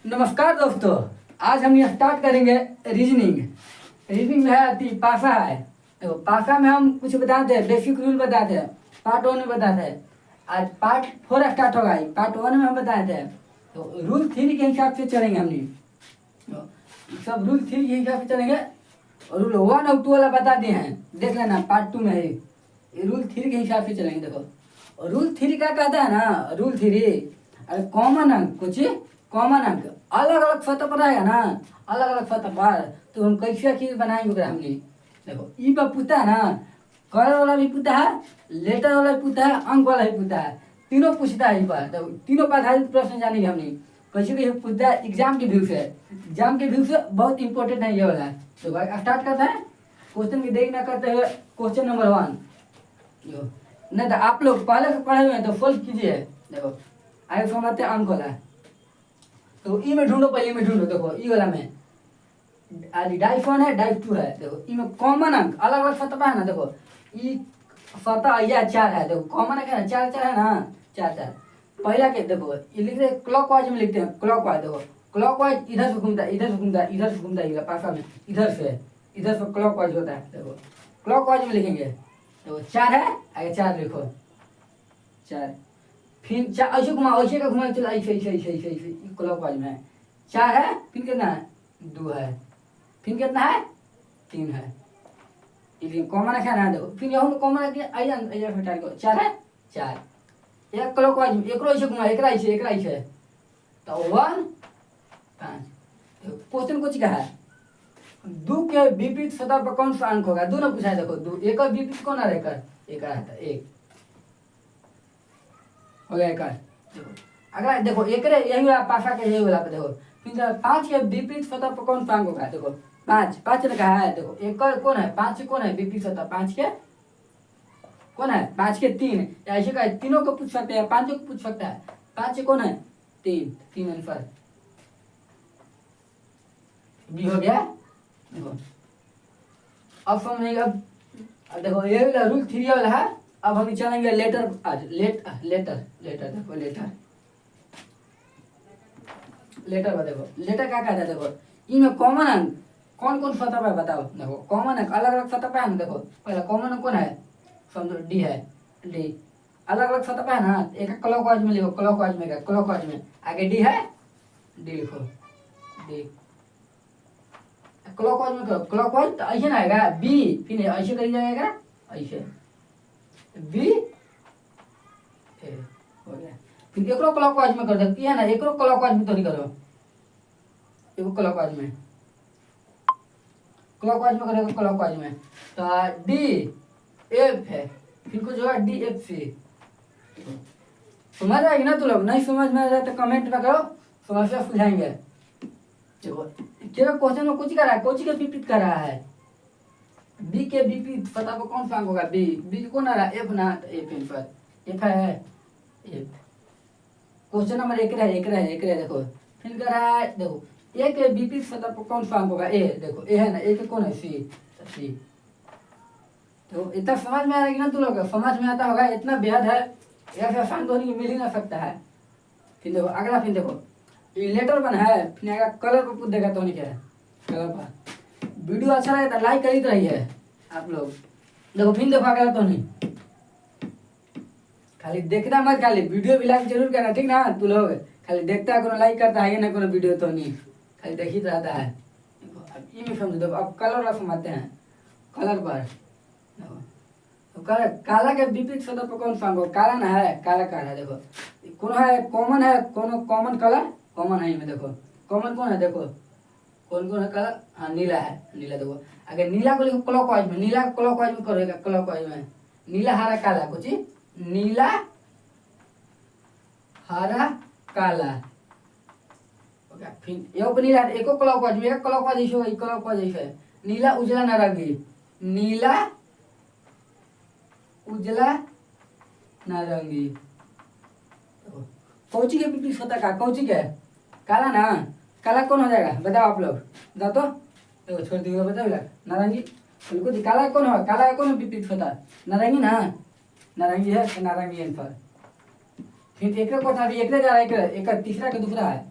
नमस्कार दोस्तों, आज हम ये स्टार्ट करेंगे रीजनिंग। रीजनिंग में है पासा है। देखो पासा में हम कुछ बताते हैं, बेसिक रूल बताते हैं, पार्ट 1 में बताते हैं। आज पार्ट 4 स्टार्ट होगा। पार्ट 1 में हम बताते हैं तो रूल 3 के हिसाब से चलेंगे। हमने तो सब रूल 3 के हिसाब से चलेंगे। और रूल 1 और 2 वाला बता दिए हैं, देख लेना पार्ट 2 में है। ये रूल 3 के हिसाब से चलेंगे। देखो और रूल 3 क्या कहता है ना, रूल 3 अरे कॉमन अंक कुछ कॉमन अंक अलग अलग सतह पर आएगा ना, अलग अलग सतह पर तो हम कैसे चीज बनाएंगे ओकरा हमने। देखो ई पर पूछता है ना, कलर वाला भी पूछता है, लेटर वाला भी पूछता है, अंक वाला भी पूछता है, तीनों पूछता है। ई पर तो तीनों पर आधारित प्रश्न जानेंगे हमने। कैसे कैसे पूछता है एग्जाम के व्यू से। एग्जाम के व्यू से बहुत इंपॉर्टेंट है ये वाला। तो भाई स्टार्ट करते हैं। क्वेश्चन की देरी ना करते हुए क्वेश्चन नंबर 1 नहीं तो आप लोग पहले से पढ़े हुए हैं तो सोल्व कीजिए। देखो आगे समझते हैं अंक वाला। तो ई में ढूंढो, पहले में ढूंढो। देखो ई वाला में डाइस 1 है, डाइस 2 है। देखो ई में कॉमन अंक अलग अलग सतह है ना। देखो ई सतह या 4 है। देखो कॉमन अंक है ना, 4 4 है ना, 4 4। पहला के देखो ये लिख रहे क्लॉकवाइज में लिखते हैं। क्लॉकवाइज देखो क्लॉकवाइज इधर से घूमता है, इधर से घूमता है, इधर से घूमता है। पासा में इधर से क्लॉकवाइज होता है। देखो क्लॉकवाइज में लिखेंगे। देखो 4 है, आगे 4 लिखो 4। फिर 4 ऐसे घुमा, ऐसे का घुमा, चलो ऐसे ऐसे ऐसे ऐसे ऐसे क्लॉकवाइज में है। 4 है, फिर कितना है 2 है, फिर कितना है 3 है। इसलिए कॉमन है ना। देखो फिर यहाँ कॉमन है कि आइए आइए हटा को 4 है 4। एक क्लॉकवाइज में एक ऐसे घुमा, एक ऐसे तो 1 5। क्वेश्चन कुछ का है, 2 के विपरीत सतह पर कौन सा अंक होगा। दोनों पूछा है। देखो 2 एक और विपरीत कौन है, एक आता है, एक हो गया एक। देखो अगला देखो एक यही वाला पासा के यही वाला पे देखो फिर 5 के विपरीत सतह पर कौन सा अंक होगा। देखो 5 रखा है। देखो एक कौन है 5 कौन है विपरीत सतह 5 के कौन है 5 के 3। ऐसे का तीनों को पूछ सकते हैं, 5 को पूछ सकता है। 5 कौन है 3 आंसर बी हो गया। देखो अब समझेंगे। अब देखो ये वाला रूल 3 वाला है। अब हम चलेंगे लेटर। आज लेटर देखो लेटर पर देखो लेटर क्या कहता है। देखो इनमें कॉमन अंक कौन कौन सतह पे बताओ। देखो कॉमन अंक अलग अलग सतह पे है ना। देखो पहला कॉमन अंक कौन है, समझो डी है। डी अलग अलग सतह पे है ना। एक क्लॉकवाइज में लिखो, क्लॉकवाइज में क्लॉकवाइज में आगे डी है, डी लिखो डी। क्लॉकवाइज में करो, क्लॉकवाइज तो ऐसे ना आएगा बी, फिर ऐसे करी जाएगा ऐसे बी ए हो गया। फिर एकरो क्लॉकवाइज में कर दे है ना, एकरो क्लॉकवाइज में तो नहीं करो, एगो क्लॉकवाइज में करेगा क्लॉकवाइज में तो डी एफ है। फिर कुछ होगा डी एफ सी। समझ आएगी ना। तो लोग नहीं समझ में आ जाए तो कमेंट में करो, समस्या सुलझाएंगे। देखो क्वेश्चन में कुछ कर रहा है, कुछ के विपरीत कर रहा है। बी के विपरीत पता को कौन सा अंक होगा, बी कौन आ रहा है एफ ना, तो एफ पर एफ है एफ। क्वेश्चन नंबर एक रहे। देखो फिर कर रहा है। देखो ए के विपरीत सतह पर कौन सा अंक होगा, ए। देखो ए है ना, ए के कौन है सी। तो इतना समझ में आएगी ना। तू लोग समझ में आता होगा, इतना बेहद है, ऐसा आसान तो नहीं मिल ही ना सकता है। फिर देखो अगला, फिर देखो ये लेटर बना है। फिर आएगा कलर पर पूछ देगा तो नहीं क्या है कलर पर। वीडियो अच्छा लगे तो लाइक कर रही है आप लोग। देखो फिर देखो अगला तो नहीं, खाली देखना मत, खाली वीडियो भी लाइक जरूर करना, ठीक ना। तू लोग खाली देखता है, कोनो लाइक करता है ना, कोनो वीडियो तो नहीं, खाली देख ही रहता है। अब ये में समझ दो। अब कलर वाला समझते हैं। कलर पर तो काला के विपरीत सतह पर कौन सा अंक, काला ना है, काला है। देखो कौन है कॉमन है, कौन कॉमन कलर कॉमन है। में देखो कॉमन कौन है, देखो कौन कौन है कलर, हाँ नीला है, नीला। देखो अगर नीला को लिखो क्लॉकवाइज में, नीला क्लॉकवाइज में करोगे, क्लॉकवाइज में नीला हरा काला कुछ नीला हरा काला हो गया। फिर एक नीला एको क्लॉकवाइज में, एक क्लॉकवाइज ऐसे होगा, क्लॉकवाइज ऐसे नीला उजला नारंगी, नीला उजला नारंगी। कौची के विपरीत होता का, कौची के काला ना, काला कौन हो जाएगा बताओ आप लोग, बताओ तो। देखो छोड़ दिए, बताओ नारंगी बिल्कुल। काला कौन हो, काला कौन विपरीत होता, नारंगी ना, नारंगी है तो नारंगी आंसर। फिर एक को था, एक जा रहा है, एक तीसरा का दूसरा है।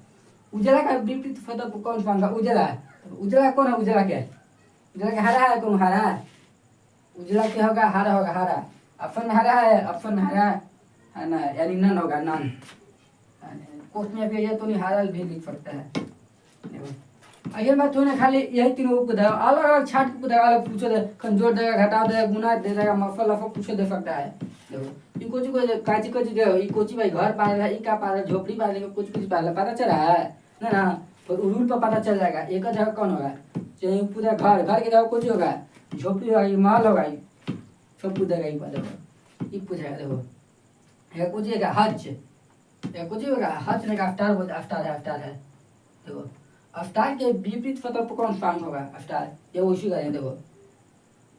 उजला का विपरीत फतह कौन सा होगा? उजला। तो उजला कौन है? उजला क्या है? उजला क्या हरा है? कौन हरा है? उजला क्या होगा? हरा होगा, हरा। ऑप्शन में हरा है, ऑप्शन में हरा है ना, यानी नन होगा, नन। क्वेश्चन में ये तो नहीं, हरा भी लिख सकता है। देखो अगर मैं तूने खाली यही तीनों को दे अलग अलग छाट के पूछा, अलग पूछो दे, जोड़ देगा, घटा देगा, गुना दे देगा, मफल लफल पूछो दे सकता है। देखो ई कोची को काची कोची दे, ई कोची भाई घर पाले है, ई का पाले, झोपड़ी पाले, कुछ कुछ पाले, पता चला है ना ना। तो रूल पर पता चल जाएगा एक जगह कौन होगा। चाहे पूरा घर, घर की जगह कुछ होगा, झोपड़ी होगा, महल होगा, सब पूछेगा ई पर। देखो ई पूछेगा, देखो ये पूछेगा हज, ये कुछ होगा हज ने का अफ्तार बोल, अफ्तार है, अफ्तार है। देखो अफ्तार के विपरीत फतह पर कौन सा होगा? अफ्तार। ये उसी का है। देखो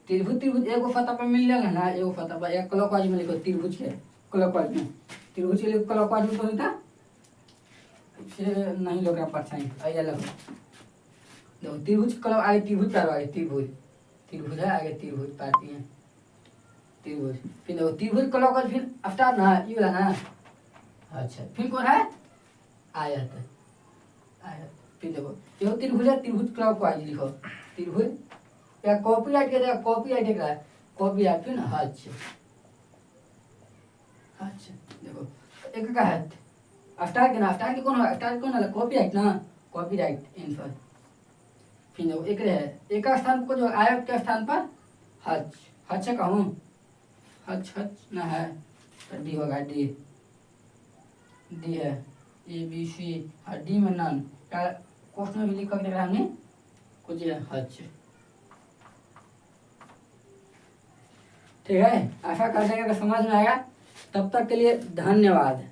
त्रिभुज, त्रिभुज एगो फतह पर मिल जाएगा ना, एगो फतह पर एक क्लॉकवाइज में लिखो, त्रिभुज के क्लॉकवाइज में, त्रिभुज के लिए क्लॉकवाइज में तो था से नहीं लोग परछाई आइए लगो। देखो त्रिभुज क्लॉक आगे, त्रिभुज पर आगे, त्रिभुज, त्रिभुज है आगे, त्रिभुज पाती है, त्रिभुज। फिर देखो त्रिभुज क्लॉकवाइज, फिर अफ्तार ना ये वाला ना। अच्छा फिर कौन है? आयत, आयत। फिर देखो ये त्रिभुज है, त्रिभुज क्लॉकवाइज लिखो, त्रिभुज या कॉपीराइट के जगह कॉपीराइट देख रहा है, कॉपीराइट फिर ना हज। अच्छा देखो एक का है अफ्तार के ना, अफ्तार के कौन है? अफ्तार कौन है? कॉपीराइट ना, कॉपीराइट आंसर। फिर देखो एक है, एक का स्थान को जो आयत के स्थान पर हज, हज कहूँ, हज हज ना है तो डी होगा, डी, डी है, ए बी सी और डी में नन का क्वेश्चन में भी लिख कर देख रहा है हमने कुछ है हज। ठीक है, आशा करते हैं कि समझ में आएगा। तब तक के लिए धन्यवाद।